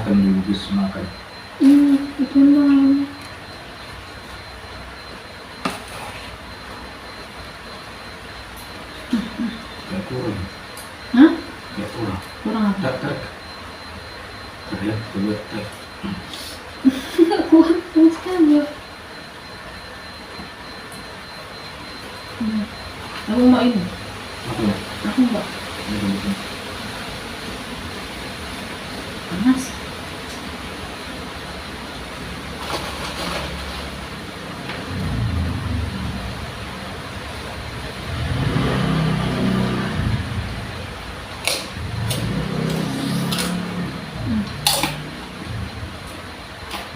makan dulu bis makan. Itu mah. Ya kurang. Hah? Ya kurang. Kurang apa? Tak. Terlihat buat tak. Nggak kuat, kuat sekali ya. Aku mau ini. Apa ya? Aku enggak. Panas.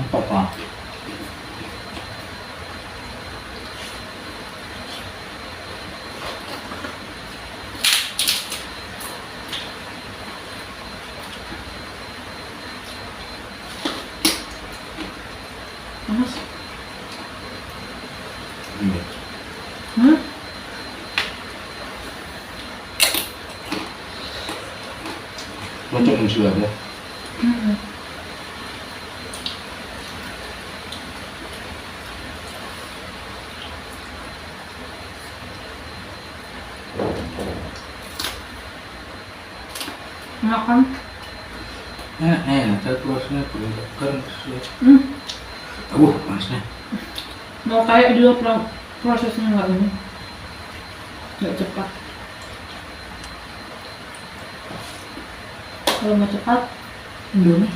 Apa? Panas. Iya. Hah? Macam musuh ada. Makan. Saya keluarnya kan. Panasnya. Mau kayak juga prosesnya nggak ini. Nggak cepat. Kalau nggak cepat, Indomie.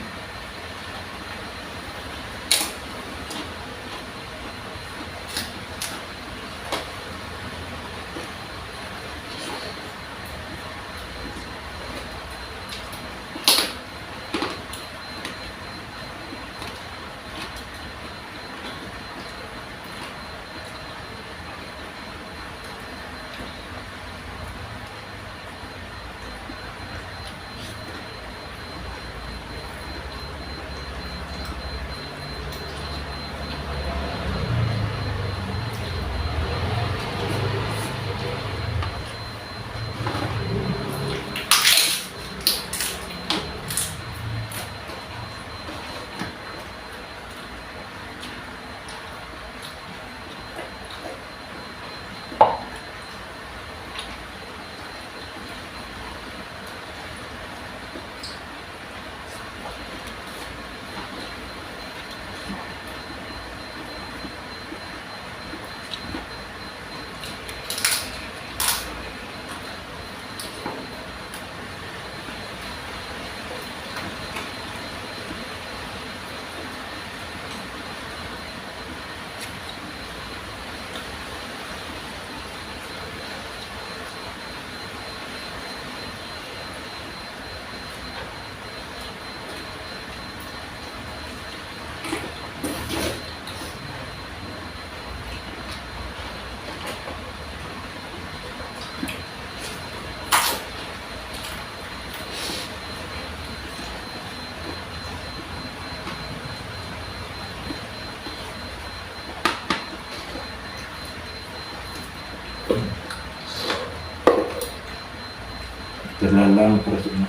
Terlalang prosesnya.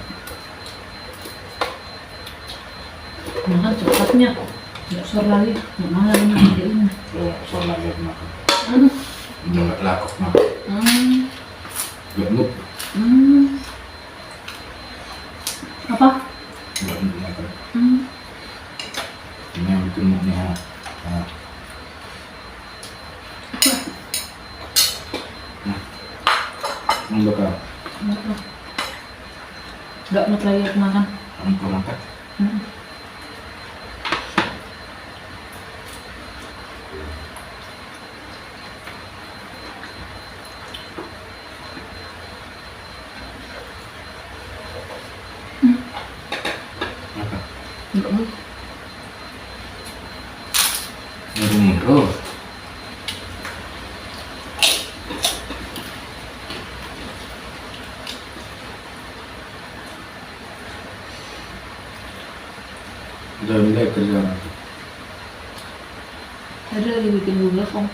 Makan cepatnya. Nggak sore lagi. Gimana lagi ini? Soalnya lihat makan. Aduh. Nggak laku makan. Nggak nup. Apa? Nggak nup makan. Ini yang bikin nupnya. Enggak kak. Nggak mau lagi aku makan. Kamu makan. Makan. Nggak mau. Nero. Udah mulai kerja nanti. Tadi lagi bikin Google Form.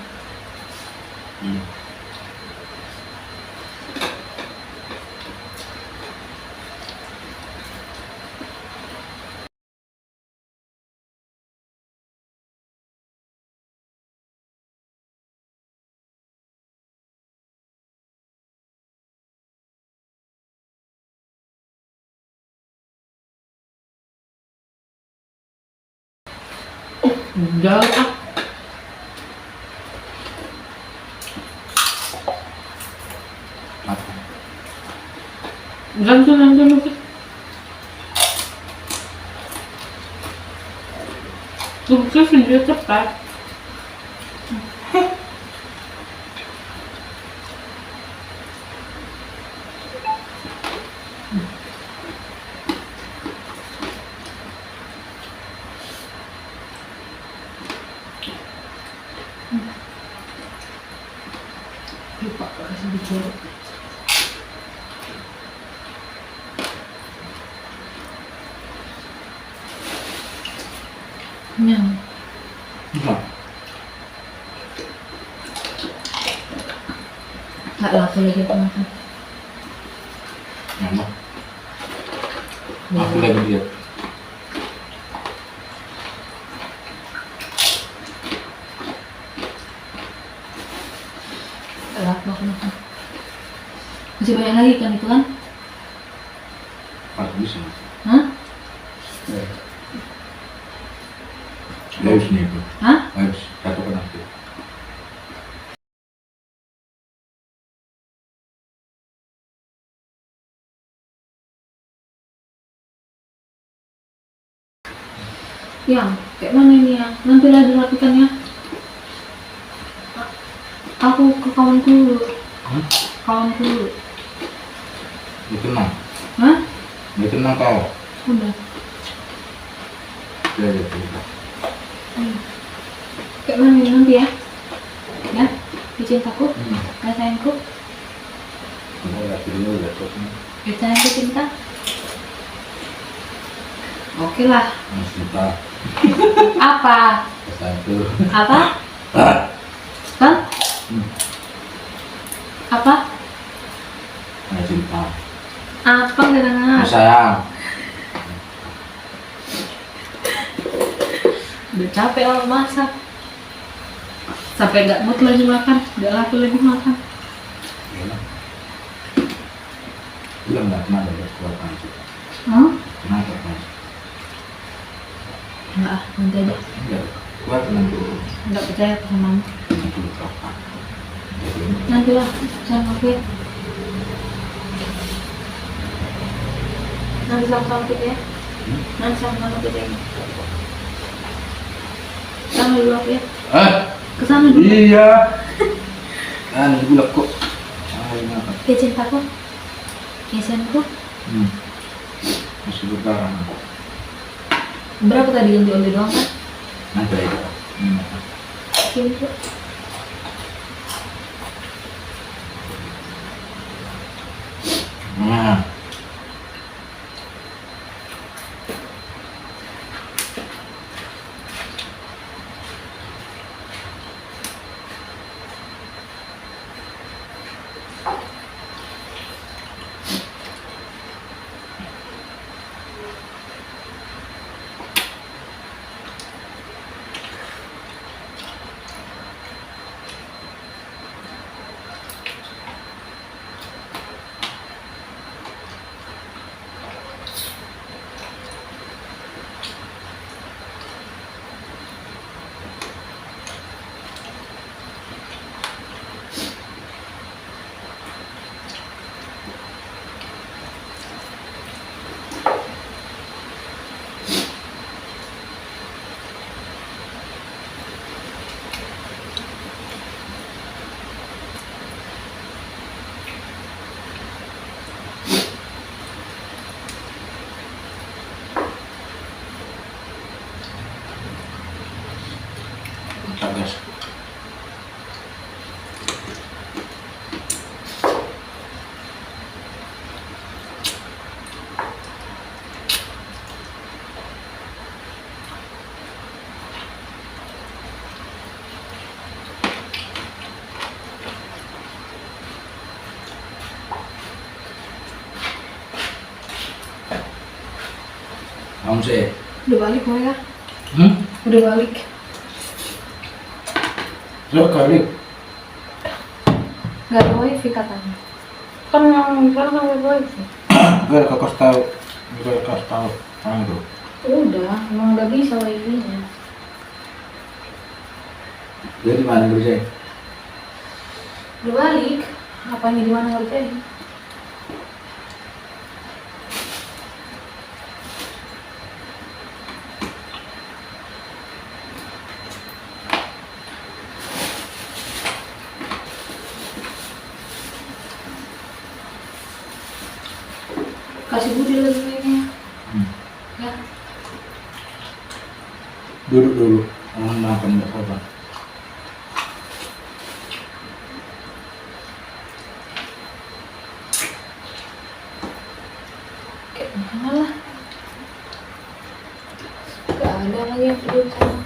Udah ah. Apa? Gantung Luffy. Luffy video cepat. Lupa kasih dijeruk. Nyam. Apa? Nggak laku lagi aku makan. Nyama. Aku lagi diet. Nggak laku aku makan. Masih banyak lagi kan itu kan? Pas bisa. Hah? Harus nih itu. Hah? Harus satu kena tuh. Yang kayak mana ini ya? Nanti lah dirapikan ya. Aku ke kawanku dulu. Kawanku dulu. Dia tenang. Hah? Dia tenang kau. Udah. Dia ada tuh. Kayak mana ini nanti ya? Ya? Di cintaku? Hmm. Ya sayangku? Kamu lihat dulu lihat tuh. Ya sayangku cinta? Oke lah. Mas kita Apa? satu. Apa? Kan? Apa? Mas cinta. Apa nggak dengar? Mas sayang. Udah capek lah masak. Sampai nggak mood lagi makan, nggak laku lagi makan. Bilang nggak kenapa buat kuatan sih. Hah? Kenapa kan? Nggak ah, nanti aja. Enggak. Kuat nanti. Nggak percaya aku sama mama. Nanti kapan? Nanti lah, sayang aku ya. Nanti sama-sama kita ya. Nanti sama-sama kita ya. Kesana dulu aku ya. Kesana dulu. Iya. Kan gula kok. Ah, ini apa? Ya cintaku. Ya sayangku. Masih berdarah. Berapa tadi ganti oli doang kan? Nanti aja. Sini tuh. Nah. Guys. Kamu sih? Udah balik mau ya? Udah balik. Lo kali. Gak ada wifi katanya. Kan yang sekarang kan ada wifi. Gue ke kos tahu. Gue ke kos tahu. Tahu tuh. Udah, emang gak bisa wifi-nya. Dia di mana kerja? Udah balik. Apanya di mana ngerjain? Kasih Budi lagi kayaknya. Ya. Duduk dulu. Makan nggak apa-apa. Kayak mana lah. Gak ada lagi yang peduli sama